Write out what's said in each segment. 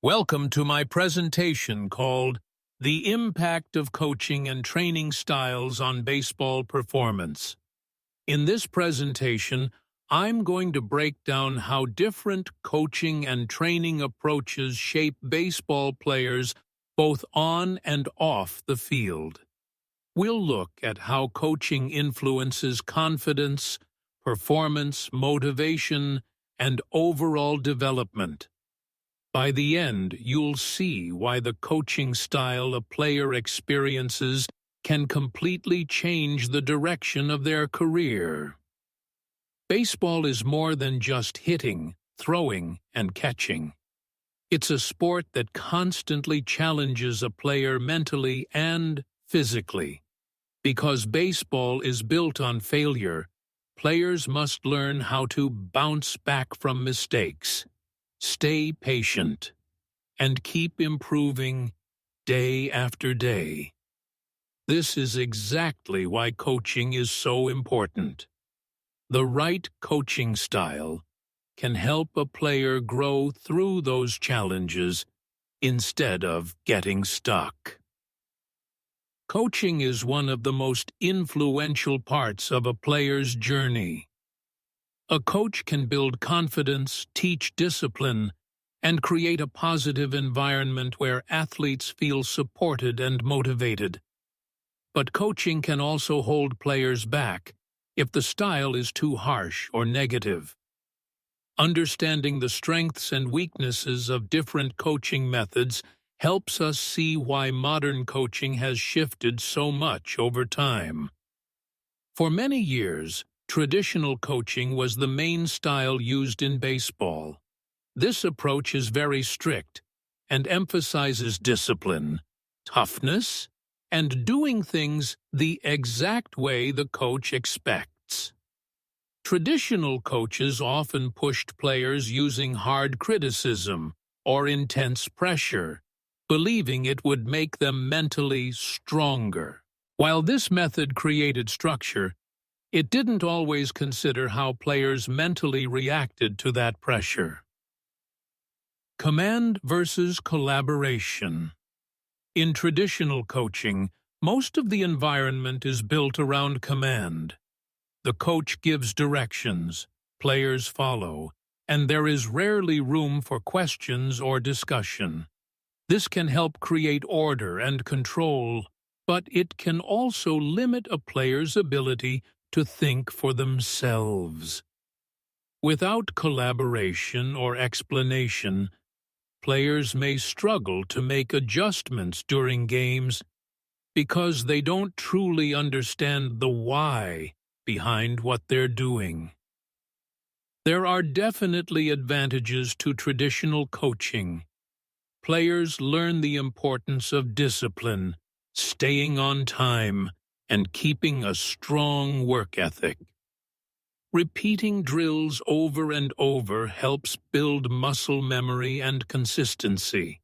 Welcome to my presentation called The Impact of Coaching and Training Styles on Baseball Performance. In this presentation, I'm going to break down how different coaching and training approaches shape baseball players both on and off the field. We'll look at how coaching influences confidence, performance, motivation, and overall development. By the end, you'll see why the coaching style a player experiences can completely change the direction of their career. Baseball is more than just hitting, throwing, and catching. It's a sport that constantly challenges a player mentally and physically. Because baseball is built on failure, players must learn how to bounce back from mistakes, stay patient, and keep improving day after day. This is exactly why coaching is so important. The right coaching style can help a player grow through those challenges instead of getting stuck. Coaching is one of the most influential parts of a player's journey. A coach can build confidence, teach discipline, and create a positive environment where athletes feel supported and motivated. But coaching can also hold players back if the style is too harsh or negative. Understanding the strengths and weaknesses of different coaching methods helps us see why modern coaching has shifted so much over time. For many years, traditional coaching was the main style used in baseball. This approach is very strict and emphasizes discipline, toughness, and doing things the exact way the coach expects. Traditional coaches often pushed players using hard criticism or intense pressure, believing it would make them mentally stronger. While this method created structure, it didn't always consider how players mentally reacted to that pressure. Command versus collaboration. In traditional coaching, most of the environment is built around command. The coach gives directions, players follow, and there is rarely room for questions or discussion. This can help create order and control, but it can also limit a player's ability to think for themselves. Without collaboration or explanation, players may struggle to make adjustments during games because they don't truly understand the why behind what they're doing. There are definitely advantages to traditional coaching. Players learn the importance of discipline, staying on time, and keeping a strong work ethic. Repeating drills over and over helps build muscle memory and consistency.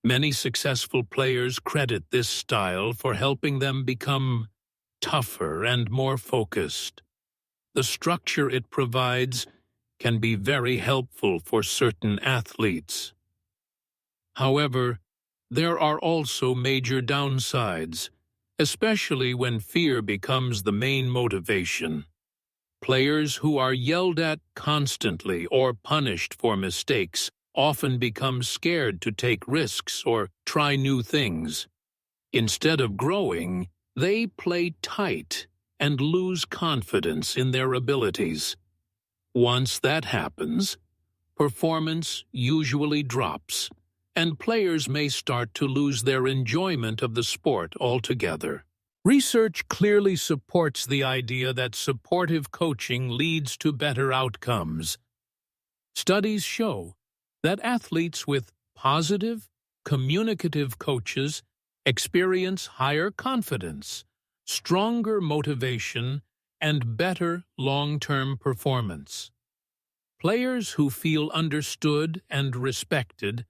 Many successful players credit this style for helping them become tougher and more focused. The structure it provides can be very helpful for certain athletes. However, there are also major downsides, especially when fear becomes the main motivation. Players who are yelled at constantly or punished for mistakes often become scared to take risks or try new things. Instead of growing, they play tight and lose confidence in their abilities. Once that happens, performance usually drops, and players may start to lose their enjoyment of the sport altogether. Research clearly supports the idea that supportive coaching leads to better outcomes. Studies show that athletes with positive, communicative coaches experience higher confidence, stronger motivation, and better long-term performance. Players who feel understood and respected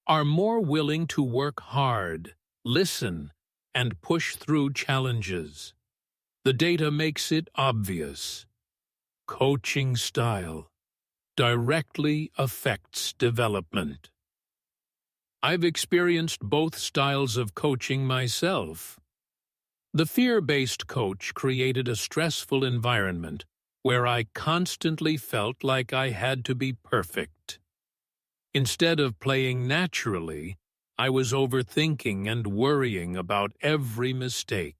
are more willing to work hard, listen, and push through challenges. The data makes it obvious. Coaching style directly affects development. I've experienced both styles of coaching myself. The fear-based coach created a stressful environment where I constantly felt like I had to be perfect. Instead of playing naturally, I was overthinking and worrying about every mistake.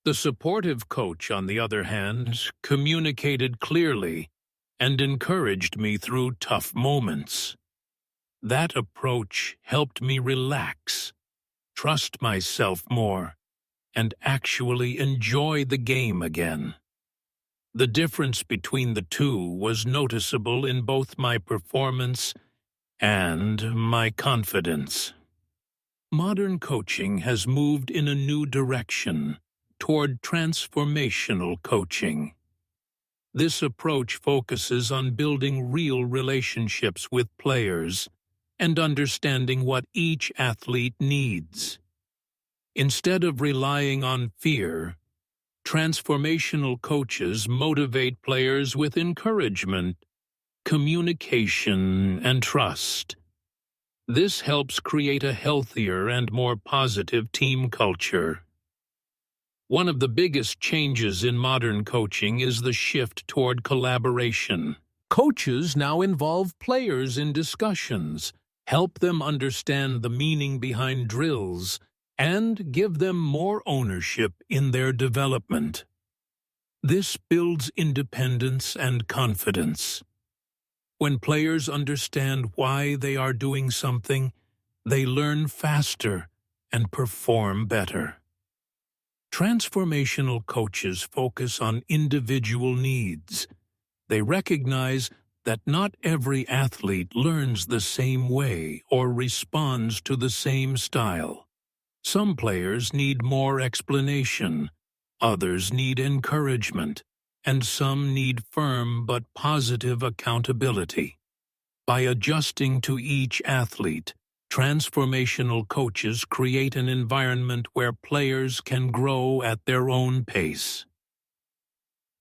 The supportive coach, on the other hand, communicated clearly and encouraged me through tough moments. That approach helped me relax, trust myself more, and actually enjoy the game again. The difference between the two was noticeable in both my performance and my confidence. Modern coaching has moved in a new direction toward transformational coaching. This approach focuses on building real relationships with players and understanding what each athlete needs. Instead of relying on fear, transformational coaches motivate players with encouragement, communication, and trust. This helps create a healthier and more positive team culture. One of the biggest changes in modern coaching is the shift toward collaboration. Coaches now involve players in discussions, help them understand the meaning behind drills, and give them more ownership in their development. This builds independence and confidence. When players understand why they are doing something, they learn faster and perform better. Transformational coaches focus on individual needs. They recognize that not every athlete learns the same way or responds to the same style. Some players need more explanation, others need encouragement, and some need firm but positive accountability. By adjusting to each athlete, transformational coaches create an environment where players can grow at their own pace.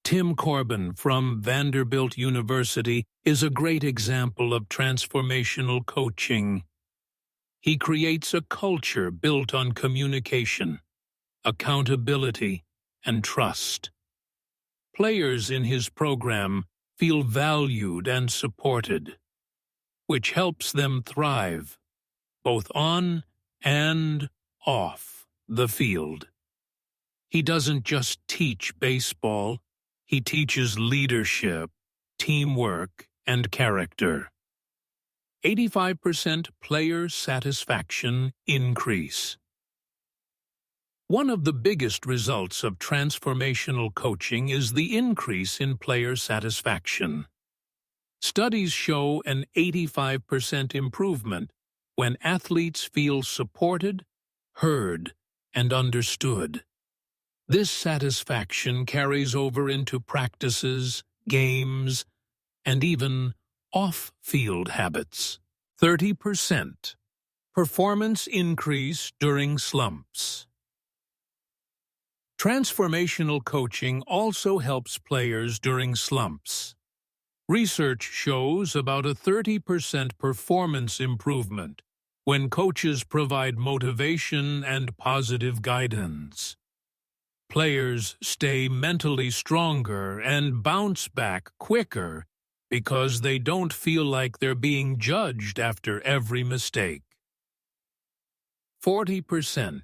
Tim Corbin from Vanderbilt University is a great example of transformational coaching. He creates a culture built on communication, accountability, and trust. Players in his program feel valued and supported, which helps them thrive, both on and off the field. He doesn't just teach baseball, he teaches leadership, teamwork, and character. 85% player satisfaction increase. One of the biggest results of transformational coaching is the increase in player satisfaction. Studies show an 85% improvement when athletes feel supported, heard, and understood. This satisfaction carries over into practices, games, and even off-field habits. 30%. Performance increase during slumps. Transformational coaching also helps players during slumps. Research shows about a 30% performance improvement when coaches provide motivation and positive guidance. Players stay mentally stronger and bounce back quicker because they don't feel like they're being judged after every mistake. 40%.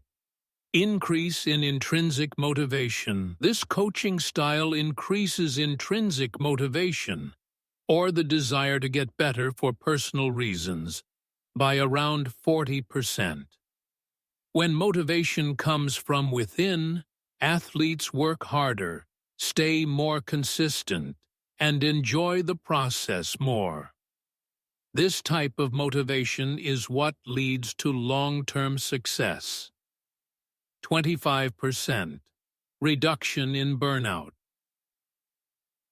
Increase in intrinsic motivation. This coaching style increases intrinsic motivation, or the desire to get better for personal reasons, by around 40%. When motivation comes from within, athletes work harder, stay more consistent, and enjoy the process more. This type of motivation is what leads to long-term success. 25%. Reduction in burnout.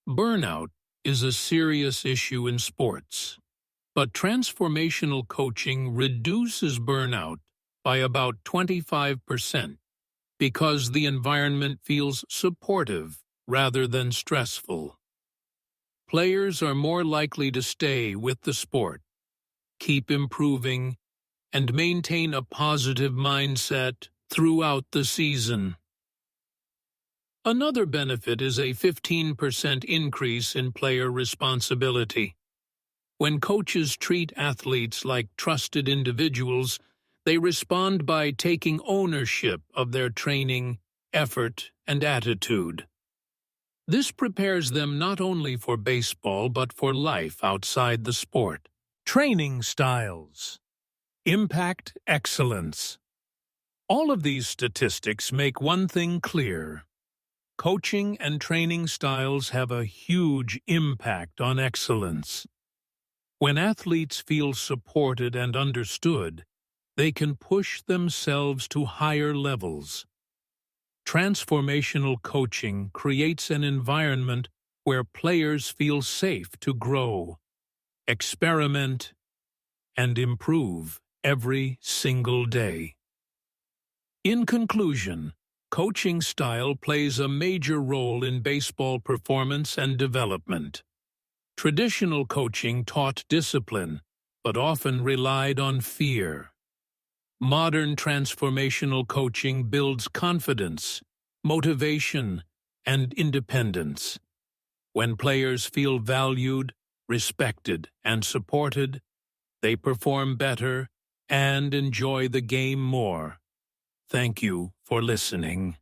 Burnout is a serious issue in sports, but transformational coaching reduces burnout by about 25% because the environment feels supportive rather than stressful. Players are more likely to stay with the sport, keep improving, and maintain a positive mindset throughout the season. Another benefit is a 15% increase in player responsibility. When coaches treat athletes like trusted individuals, they respond by taking ownership of their training, effort, and attitude. This prepares them not only for baseball but for life outside the sport. Training styles. Impact excellence. All of these statistics make one thing clear. Coaching and training styles have a huge impact on excellence. When athletes feel supported and understood, they can push themselves to higher levels. Transformational coaching creates an environment where players feel safe to grow, experiment, and improve every single day. In conclusion, coaching style plays a major role in baseball performance and development. Traditional coaching taught discipline, but often relied on fear. Modern transformational coaching builds confidence, motivation, and independence. When players feel valued, respected, and supported, they perform better and enjoy the game more. Thank you for listening.